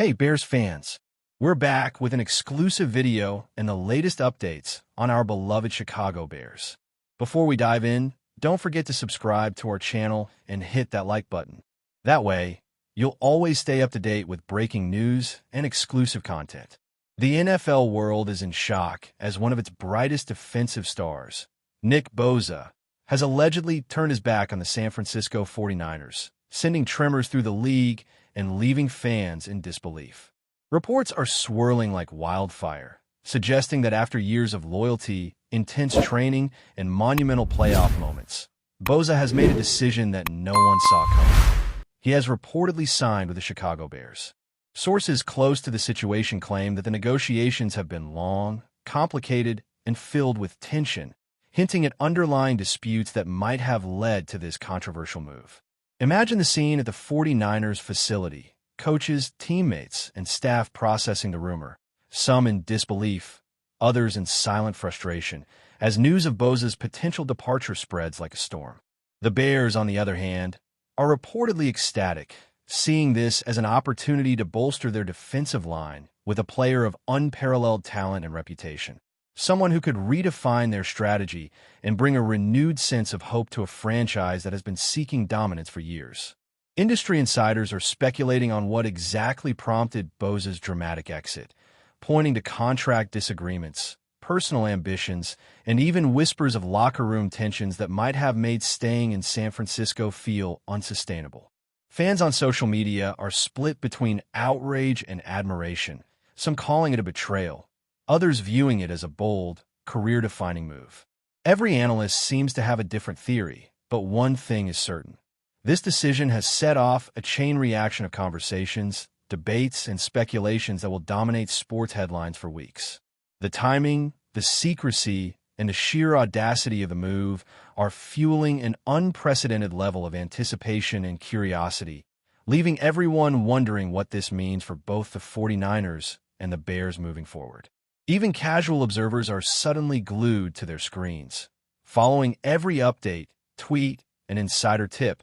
Hey Bears fans, we're back with an exclusive video and the latest updates on our beloved Chicago Bears. Before we dive in, don't forget to subscribe to our channel and hit that like button. That way, you'll always stay up to date with breaking news and exclusive content. The NFL world is in shock as one of its brightest defensive stars, Nick BOSA, has allegedly turned his back on the San Francisco 49ers, sending tremors through the league and leaving fans in disbelief. Reports are swirling like wildfire, suggesting that after years of loyalty, intense training, and monumental playoff moments, BOSA has made a decision that no one saw coming. He has reportedly signed with the Chicago Bears. Sources close to the situation claim that the negotiations have been long, complicated, and filled with tension, hinting at underlying disputes that might have led to this controversial move. Imagine the scene at the 49ers facility, coaches, teammates, and staff processing the rumor, some in disbelief, others in silent frustration, as news of BOSA's potential departure spreads like a storm. The Bears, on the other hand, are reportedly ecstatic, seeing this as an opportunity to bolster their defensive line with a player of unparalleled talent and reputation. Someone who could redefine their strategy and bring a renewed sense of hope to a franchise that has been seeking dominance for years. Industry insiders are speculating on what exactly prompted BOSA's dramatic exit, pointing to contract disagreements, personal ambitions, and even whispers of locker room tensions that might have made staying in San Francisco feel unsustainable. Fans on social media are split between outrage and admiration, some calling it a betrayal, others viewing it as a bold, career-defining move. Every analyst seems to have a different theory, but one thing is certain. This decision has set off a chain reaction of conversations, debates, and speculations that will dominate sports headlines for weeks. The timing, the secrecy, and the sheer audacity of the move are fueling an unprecedented level of anticipation and curiosity, leaving everyone wondering what this means for both the 49ers and the Bears moving forward. Even casual observers are suddenly glued to their screens, following every update, tweet, and insider tip,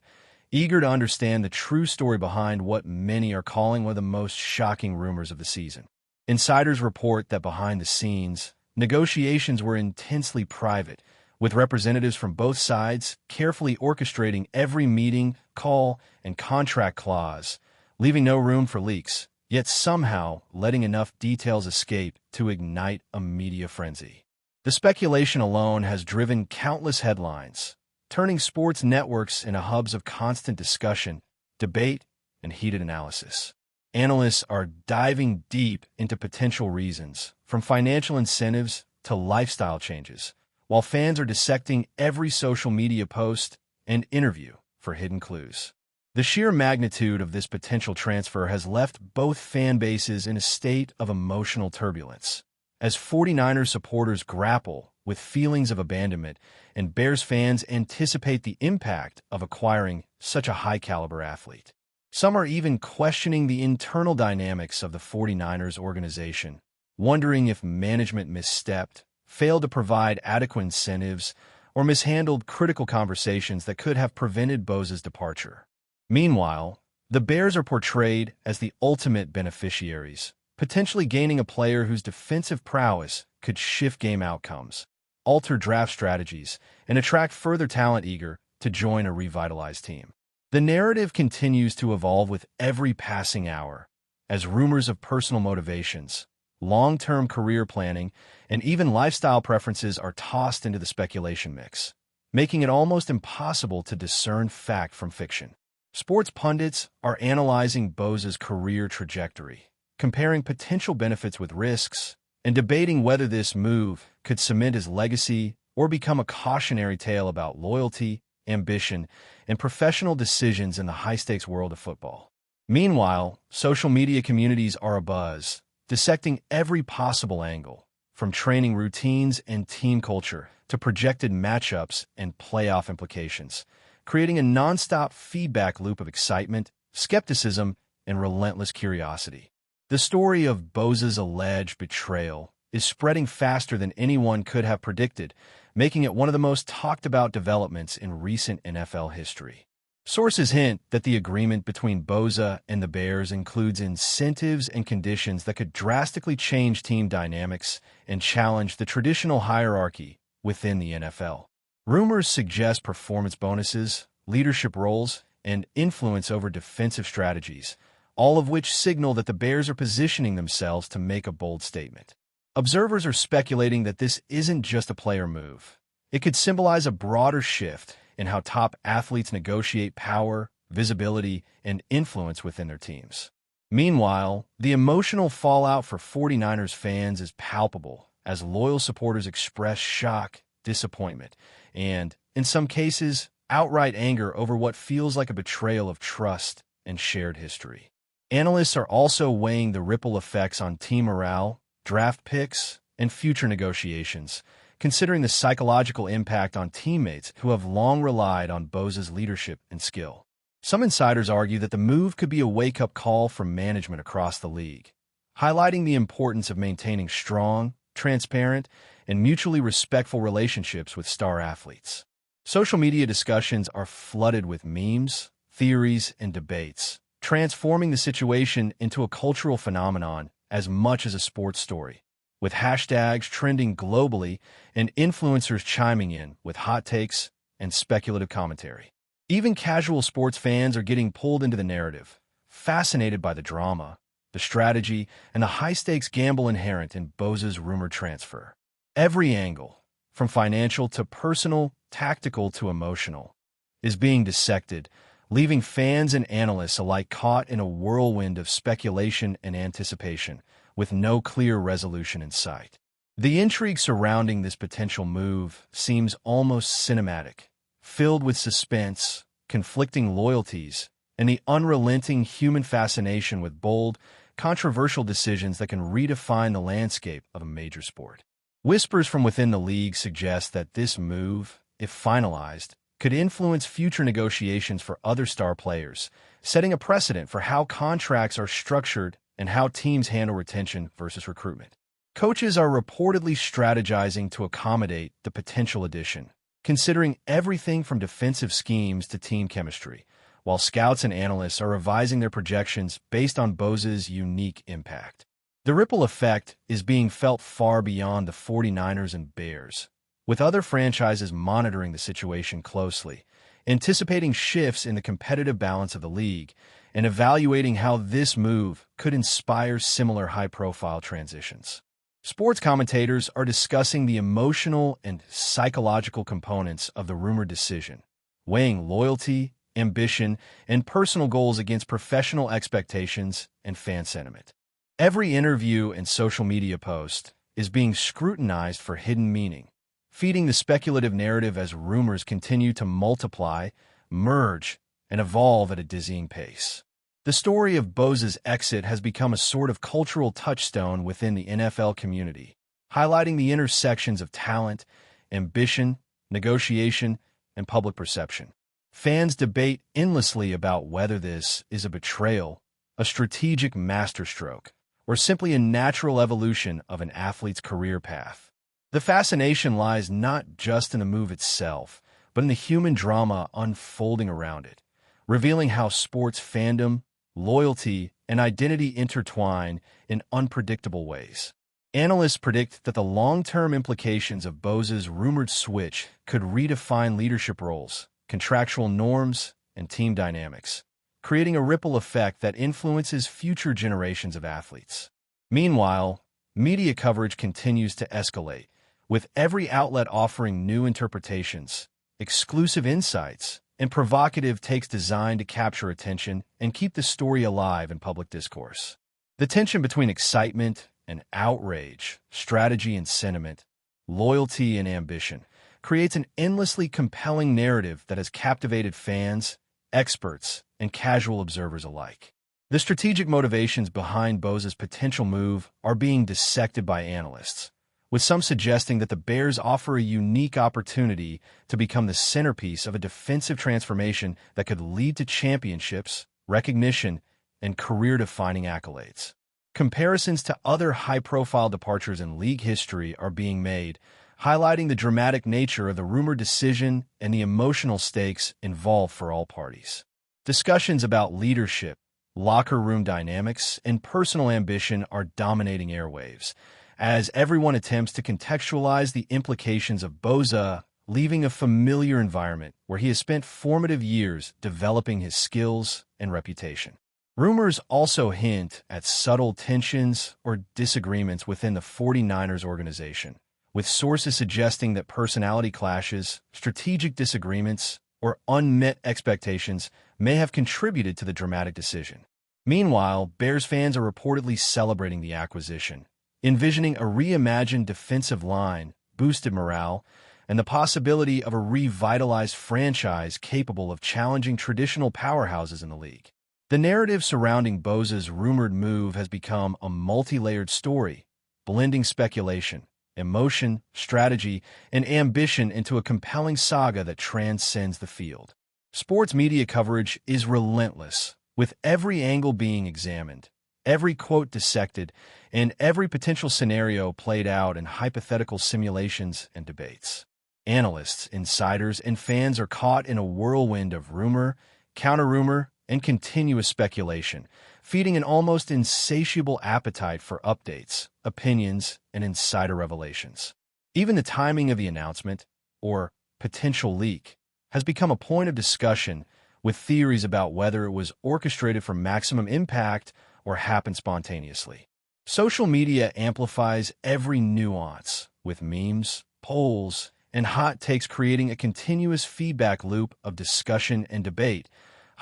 eager to understand the true story behind what many are calling one of the most shocking rumors of the season. Insiders report that behind the scenes, negotiations were intensely private, with representatives from both sides carefully orchestrating every meeting, call, and contract clause, leaving no room for leaks, yet somehow letting enough details escape to ignite a media frenzy. The speculation alone has driven countless headlines, turning sports networks into hubs of constant discussion, debate, and heated analysis. Analysts are diving deep into potential reasons, from financial incentives to lifestyle changes, while fans are dissecting every social media post and interview for hidden clues. The sheer magnitude of this potential transfer has left both fan bases in a state of emotional turbulence, as 49ers supporters grapple with feelings of abandonment and Bears fans anticipate the impact of acquiring such a high-caliber athlete. Some are even questioning the internal dynamics of the 49ers organization, wondering if management misstepped, failed to provide adequate incentives, or mishandled critical conversations that could have prevented BOSA's departure. Meanwhile, the Bears are portrayed as the ultimate beneficiaries, potentially gaining a player whose defensive prowess could shift game outcomes, alter draft strategies, and attract further talent eager to join a revitalized team. The narrative continues to evolve with every passing hour, as rumors of personal motivations, long-term career planning, and even lifestyle preferences are tossed into the speculation mix, making it almost impossible to discern fact from fiction. Sports pundits are analyzing BOSA's career trajectory, comparing potential benefits with risks, and debating whether this move could cement his legacy or become a cautionary tale about loyalty, ambition, and professional decisions in the high-stakes world of football. Meanwhile, social media communities are abuzz, dissecting every possible angle, from training routines and team culture to projected matchups and playoff implications, creating a nonstop feedback loop of excitement, skepticism, and relentless curiosity. The story of BOSA's alleged betrayal is spreading faster than anyone could have predicted, making it one of the most talked about developments in recent NFL history. Sources hint that the agreement between BOSA and the Bears includes incentives and conditions that could drastically change team dynamics and challenge the traditional hierarchy within the NFL. Rumors suggest performance bonuses, leadership roles, and influence over defensive strategies, all of which signal that the Bears are positioning themselves to make a bold statement. Observers are speculating that this isn't just a player move. It could symbolize a broader shift in how top athletes negotiate power, visibility, and influence within their teams. Meanwhile, the emotional fallout for 49ers fans is palpable as loyal supporters express shock, disappointment, and, in some cases, outright anger over what feels like a betrayal of trust and shared history. Analysts are also weighing the ripple effects on team morale, draft picks, and future negotiations, considering the psychological impact on teammates who have long relied on BOSA's leadership and skill. Some insiders argue that the move could be a wake-up call from management across the league, highlighting the importance of maintaining strong, transparent, and mutually respectful relationships with star athletes. Social media discussions are flooded with memes, theories, and debates, transforming the situation into a cultural phenomenon as much as a sports story, with hashtags trending globally and influencers chiming in with hot takes and speculative commentary. Even casual sports fans are getting pulled into the narrative, fascinated by the drama, the strategy, and the high-stakes gamble inherent in BOSA's rumored transfer. Every angle, from financial to personal, tactical to emotional, is being dissected, leaving fans and analysts alike caught in a whirlwind of speculation and anticipation, with no clear resolution in sight. The intrigue surrounding this potential move seems almost cinematic, filled with suspense, conflicting loyalties, and the unrelenting human fascination with bold, controversial decisions that can redefine the landscape of a major sport. Whispers from within the league suggest that this move, if finalized, could influence future negotiations for other star players, setting a precedent for how contracts are structured and how teams handle retention versus recruitment. Coaches are reportedly strategizing to accommodate the potential addition, considering everything from defensive schemes to team chemistry, while scouts and analysts are revising their projections based on BOSA's unique impact. The ripple effect is being felt far beyond the 49ers and Bears, with other franchises monitoring the situation closely, anticipating shifts in the competitive balance of the league, and evaluating how this move could inspire similar high-profile transitions. Sports commentators are discussing the emotional and psychological components of the rumored decision, weighing loyalty, ambition, and personal goals against professional expectations and fan sentiment. Every interview and social media post is being scrutinized for hidden meaning, feeding the speculative narrative as rumors continue to multiply, merge, and evolve at a dizzying pace. The story of BOSA's exit has become a sort of cultural touchstone within the NFL community, highlighting the intersections of talent, ambition, negotiation, and public perception. Fans debate endlessly about whether this is a betrayal, a strategic masterstroke, or simply a natural evolution of an athlete's career path. The fascination lies not just in the move itself, but in the human drama unfolding around it, revealing how sports fandom, loyalty, and identity intertwine in unpredictable ways. Analysts predict that the long-term implications of BOSA's rumored switch could redefine leadership roles, contractual norms, and team dynamics, creating a ripple effect that influences future generations of athletes. Meanwhile, media coverage continues to escalate, with every outlet offering new interpretations, exclusive insights, and provocative takes designed to capture attention and keep the story alive in public discourse. The tension between excitement and outrage, strategy and sentiment, loyalty and ambition, creates an endlessly compelling narrative that has captivated fans, experts, and casual observers alike. The strategic motivations behind BOSA's potential move are being dissected by analysts, with some suggesting that the Bears offer a unique opportunity to become the centerpiece of a defensive transformation that could lead to championships, recognition, and career-defining accolades. Comparisons to other high-profile departures in league history are being made, highlighting the dramatic nature of the rumored decision and the emotional stakes involved for all parties. Discussions about leadership, locker room dynamics, and personal ambition are dominating airwaves, as everyone attempts to contextualize the implications of BOSA leaving a familiar environment where he has spent formative years developing his skills and reputation. Rumors also hint at subtle tensions or disagreements within the 49ers organization, with sources suggesting that personality clashes, strategic disagreements, or unmet expectations may have contributed to the dramatic decision. Meanwhile, Bears fans are reportedly celebrating the acquisition, envisioning a reimagined defensive line, boosted morale, and the possibility of a revitalized franchise capable of challenging traditional powerhouses in the league. The narrative surrounding BOSA's rumored move has become a multi-layered story, blending speculation, emotion, strategy, and ambition into a compelling saga that transcends the field. Sports media coverage is relentless, with every angle being examined, every quote dissected, and every potential scenario played out in hypothetical simulations and debates. Analysts, insiders, and fans are caught in a whirlwind of rumor, counter-rumor, and continuous speculation, feeding an almost insatiable appetite for updates, opinions, and insider revelations. Even the timing of the announcement, or potential leak, has become a point of discussion, with theories about whether it was orchestrated for maximum impact or happened spontaneously. Social media amplifies every nuance, with memes, polls, and hot takes creating a continuous feedback loop of discussion and debate,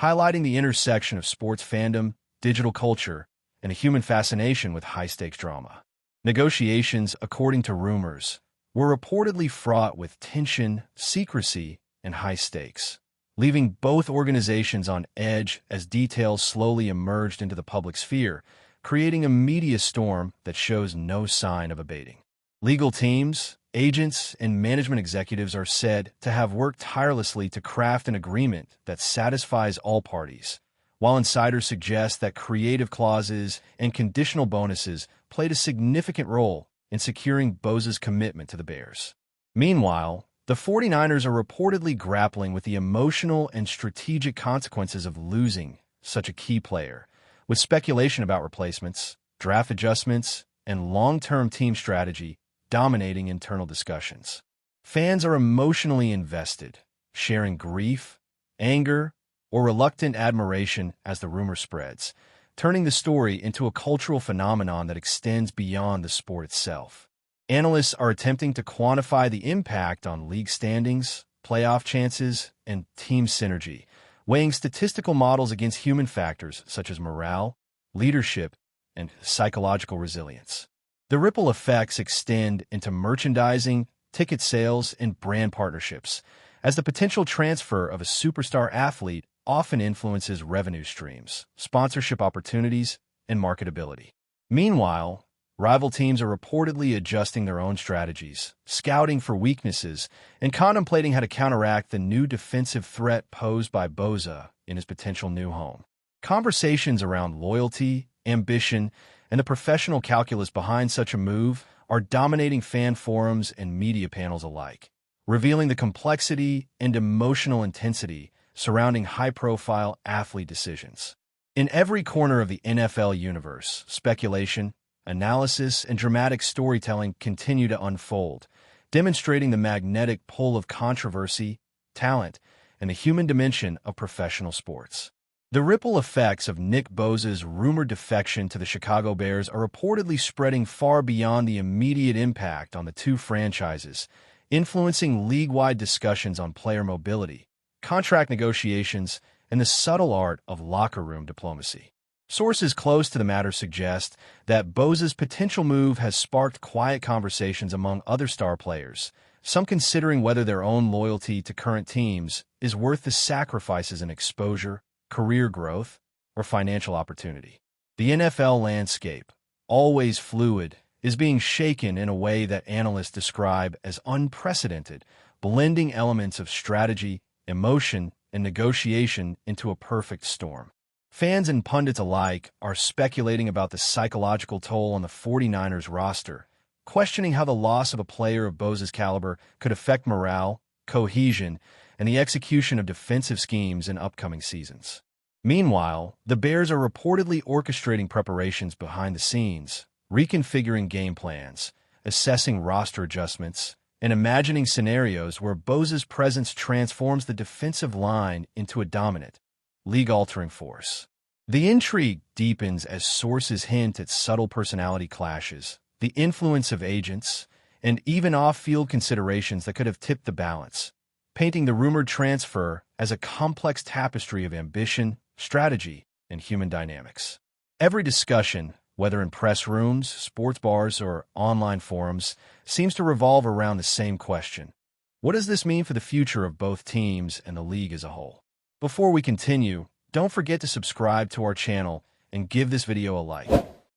highlighting the intersection of sports fandom, digital culture, and a human fascination with high-stakes drama. Negotiations, according to rumors, were reportedly fraught with tension, secrecy, and high stakes, leaving both organizations on edge as details slowly emerged into the public sphere, creating a media storm that shows no sign of abating. Legal teams, agents, and management executives are said to have worked tirelessly to craft an agreement that satisfies all parties, while insiders suggest that creative clauses and conditional bonuses played a significant role in securing BOSA's commitment to the Bears. Meanwhile, the 49ers are reportedly grappling with the emotional and strategic consequences of losing such a key player, with speculation about replacements, draft adjustments, and long-term team strategy dominating internal discussions. Fans are emotionally invested, sharing grief, anger, or reluctant admiration as the rumor spreads, turning the story into a cultural phenomenon that extends beyond the sport itself. Analysts are attempting to quantify the impact on league standings, playoff chances, and team synergy, weighing statistical models against human factors such as morale, leadership, and psychological resilience. The ripple effects extend into merchandising, ticket sales, and brand partnerships, as the potential transfer of a superstar athlete often influences revenue streams, sponsorship opportunities, and marketability. Meanwhile, rival teams are reportedly adjusting their own strategies, scouting for weaknesses, and contemplating how to counteract the new defensive threat posed by BOSA in his potential new home. Conversations around loyalty, ambition, and the professional calculus behind such a move are dominating fan forums and media panels alike, revealing the complexity and emotional intensity surrounding high-profile athlete decisions. In every corner of the NFL universe, speculation, analysis, and dramatic storytelling continue to unfold, demonstrating the magnetic pull of controversy, talent, and the human dimension of professional sports. The ripple effects of Nick Bosa's rumored defection to the Chicago Bears are reportedly spreading far beyond the immediate impact on the two franchises, influencing league-wide discussions on player mobility, contract negotiations, and the subtle art of locker room diplomacy. Sources close to the matter suggest that Bosa's potential move has sparked quiet conversations among other star players, some considering whether their own loyalty to current teams is worth the sacrifices in exposure, career growth, or financial opportunity. The NFL landscape, always fluid, is being shaken in a way that analysts describe as unprecedented, blending elements of strategy, emotion, and negotiation into a perfect storm. Fans and pundits alike are speculating about the psychological toll on the 49ers roster, questioning how the loss of a player of BOSA's caliber could affect morale, cohesion, and the execution of defensive schemes in upcoming seasons. Meanwhile, the Bears are reportedly orchestrating preparations behind the scenes, reconfiguring game plans, assessing roster adjustments, and imagining scenarios where BOSA's presence transforms the defensive line into a dominant, league-altering force. The intrigue deepens as sources hint at subtle personality clashes, the influence of agents, and even off-field considerations that could have tipped the balance, painting the rumored transfer as a complex tapestry of ambition, strategy, and human dynamics. Every discussion, whether in press rooms, sports bars, or online forums, seems to revolve around the same question. What does this mean for the future of both teams and the league as a whole? Before we continue, don't forget to subscribe to our channel and give this video a like.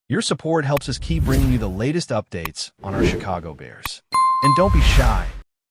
Your support helps us keep bringing you the latest updates on our Chicago Bears. And don't be shy.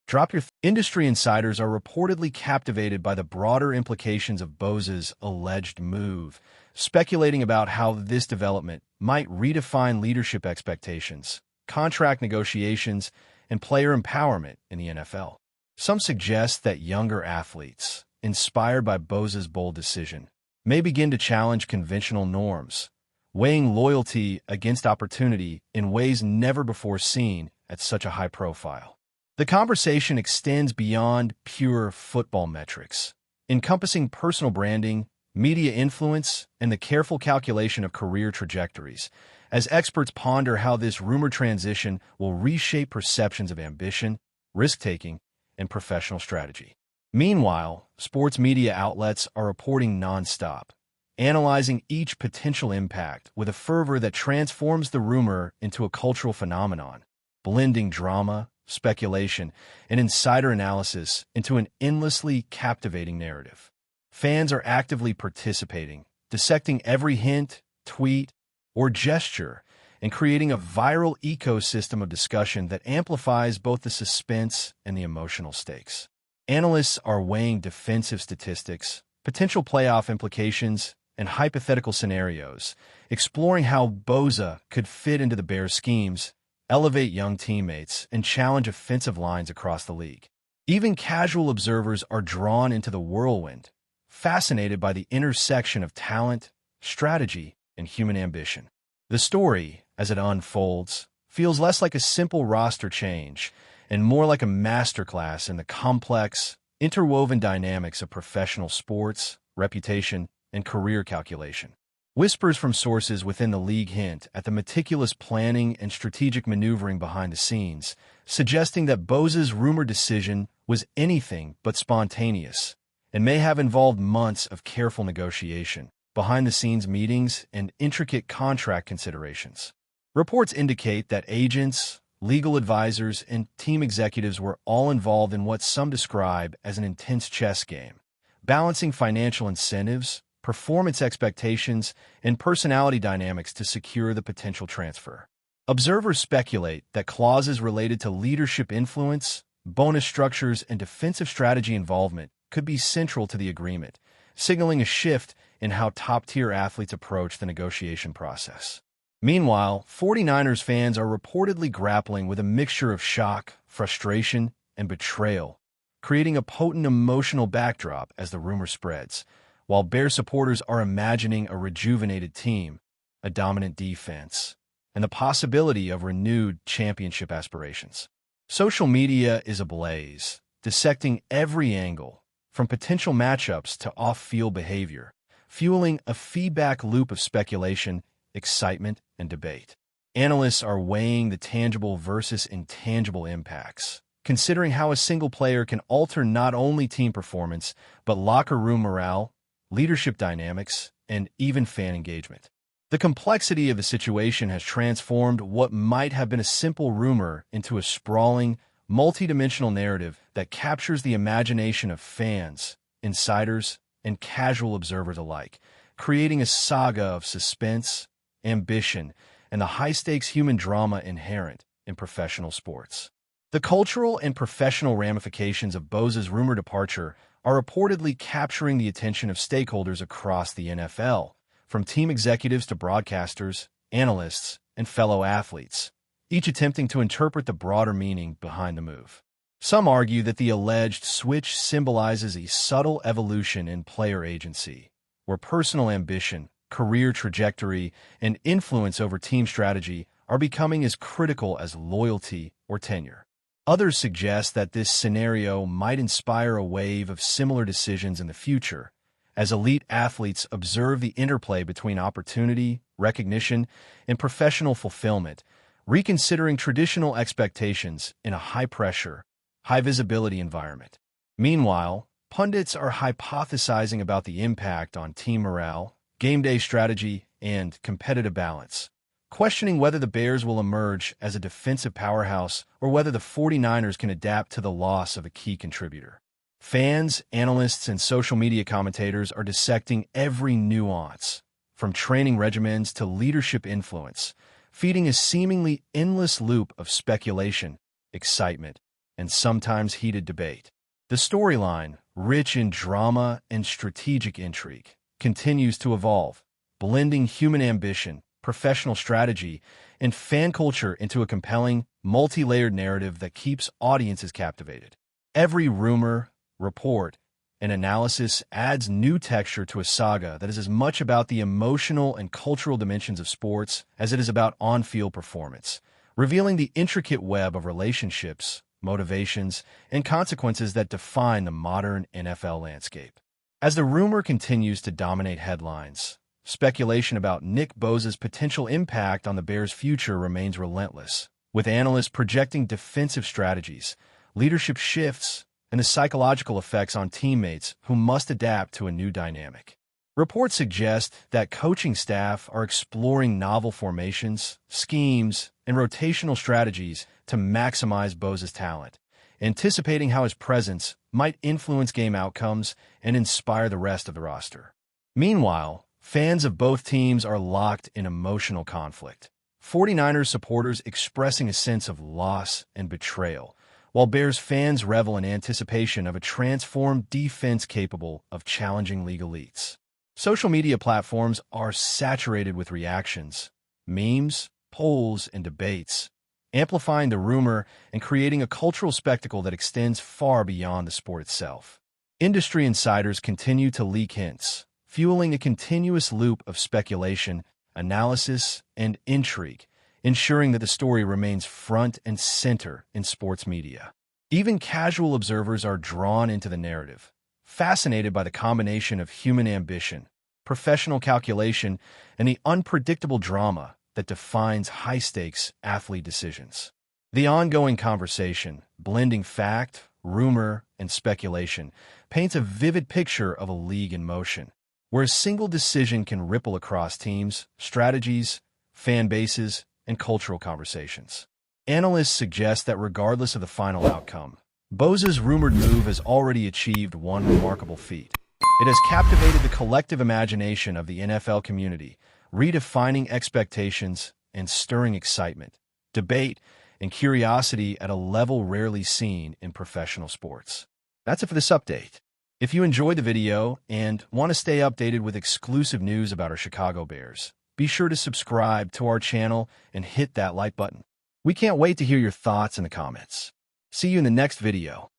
Drop your industry insiders are reportedly captivated by the broader implications of BOSA's alleged move, speculating about how this development might redefine leadership expectations, contract negotiations, and player empowerment in the NFL. Some suggest that younger athletes, inspired by BOSA's bold decision, may begin to challenge conventional norms, weighing loyalty against opportunity in ways never before seen at such a high profile. The conversation extends beyond pure football metrics, encompassing personal branding, media influence, and the careful calculation of career trajectories, as experts ponder how this rumored transition will reshape perceptions of ambition, risk-taking, and professional strategy. Meanwhile, sports media outlets are reporting nonstop, analyzing each potential impact with a fervor that transforms the rumor into a cultural phenomenon, blending drama, speculation, and insider analysis into an endlessly captivating narrative. Fans are actively participating, dissecting every hint, tweet, or gesture, and creating a viral ecosystem of discussion that amplifies both the suspense and the emotional stakes. Analysts are weighing defensive statistics, potential playoff implications, and hypothetical scenarios, exploring how BOSA could fit into the Bears' schemes, elevate young teammates, and challenge offensive lines across the league. Even casual observers are drawn into the whirlwind, fascinated by the intersection of talent, strategy, and human ambition. The story, as it unfolds, feels less like a simple roster change and more like a masterclass in the complex, interwoven dynamics of professional sports, reputation, and career calculation. Whispers from sources within the league hint at the meticulous planning and strategic maneuvering behind the scenes, suggesting that BOSA's rumored decision was anything but spontaneous and may have involved months of careful negotiation, behind-the-scenes meetings, and intricate contract considerations. Reports indicate that agents, legal advisors, and team executives were all involved in what some describe as an intense chess game, balancing financial incentives, performance expectations, and personality dynamics to secure the potential transfer. Observers speculate that clauses related to leadership influence, bonus structures, and defensive strategy involvement could be central to the agreement, signaling a shift in how top-tier athletes approach the negotiation process. Meanwhile, 49ers fans are reportedly grappling with a mixture of shock, frustration, and betrayal, creating a potent emotional backdrop as the rumor spreads, while Bears supporters are imagining a rejuvenated team, a dominant defense, and the possibility of renewed championship aspirations. Social media is ablaze, dissecting every angle, from potential matchups to off-field behavior, fueling a feedback loop of speculation, excitement, and debate. Analysts are weighing the tangible versus intangible impacts, considering how a single player can alter not only team performance, but locker room morale, leadership dynamics, and even fan engagement. The complexity of the situation has transformed what might have been a simple rumor into a sprawling, multidimensional narrative that captures the imagination of fans, insiders, and casual observers alike, creating a saga of suspense, ambition, and the high-stakes human drama inherent in professional sports. The cultural and professional ramifications of BOSA's rumored departure are reportedly capturing the attention of stakeholders across the NFL, from team executives to broadcasters, analysts, and fellow athletes, each attempting to interpret the broader meaning behind the move. Some argue that the alleged switch symbolizes a subtle evolution in player agency, where personal ambition, career trajectory, and influence over team strategy are becoming as critical as loyalty or tenure. Others suggest that this scenario might inspire a wave of similar decisions in the future, as elite athletes observe the interplay between opportunity, recognition, and professional fulfillment, reconsidering traditional expectations in a high-pressure, high-visibility environment. Meanwhile, pundits are hypothesizing about the impact on team morale, game day strategy, and competitive balance, questioning whether the Bears will emerge as a defensive powerhouse or whether the 49ers can adapt to the loss of a key contributor. Fans, analysts, and social media commentators are dissecting every nuance, from training regimens to leadership influence, feeding a seemingly endless loop of speculation, excitement, and sometimes heated debate. The storyline, rich in drama and strategic intrigue, continues to evolve, blending human ambition, professional strategy, and fan culture into a compelling, multi-layered narrative that keeps audiences captivated. Every rumor, report, and analysis adds new texture to a saga that is as much about the emotional and cultural dimensions of sports as it is about on-field performance, revealing the intricate web of relationships, motivations, and consequences that define the modern NFL landscape. As the rumor continues to dominate headlines, speculation about Nick Bosa's potential impact on the Bears' future remains relentless, with analysts projecting defensive strategies, leadership shifts, and the psychological effects on teammates who must adapt to a new dynamic. Reports suggest that coaching staff are exploring novel formations, schemes, and rotational strategies to maximize Bosa's talent, anticipating how his presence might influence game outcomes and inspire the rest of the roster. Meanwhile, fans of both teams are locked in emotional conflict, 49ers supporters expressing a sense of loss and betrayal, while Bears fans revel in anticipation of a transformed defense capable of challenging league elites. Social media platforms are saturated with reactions, memes, polls, and debates, amplifying the rumor and creating a cultural spectacle that extends far beyond the sport itself. Industry insiders continue to leak hints, fueling a continuous loop of speculation, analysis, and intrigue, ensuring that the story remains front and center in sports media. Even casual observers are drawn into the narrative, fascinated by the combination of human ambition, professional calculation, and the unpredictable drama that defines high-stakes athlete decisions. The ongoing conversation, blending fact, rumor, and speculation, paints a vivid picture of a league in motion, where a single decision can ripple across teams, strategies, fan bases, and cultural conversations. Analysts suggest that regardless of the final outcome, Bosa's rumored move has already achieved one remarkable feat. It has captivated the collective imagination of the NFL community, redefining expectations and stirring excitement, debate, and curiosity at a level rarely seen in professional sports. That's it for this update. If you enjoyed the video and want to stay updated with exclusive news about our Chicago Bears, be sure to subscribe to our channel and hit that like button. We can't wait to hear your thoughts in the comments. See you in the next video.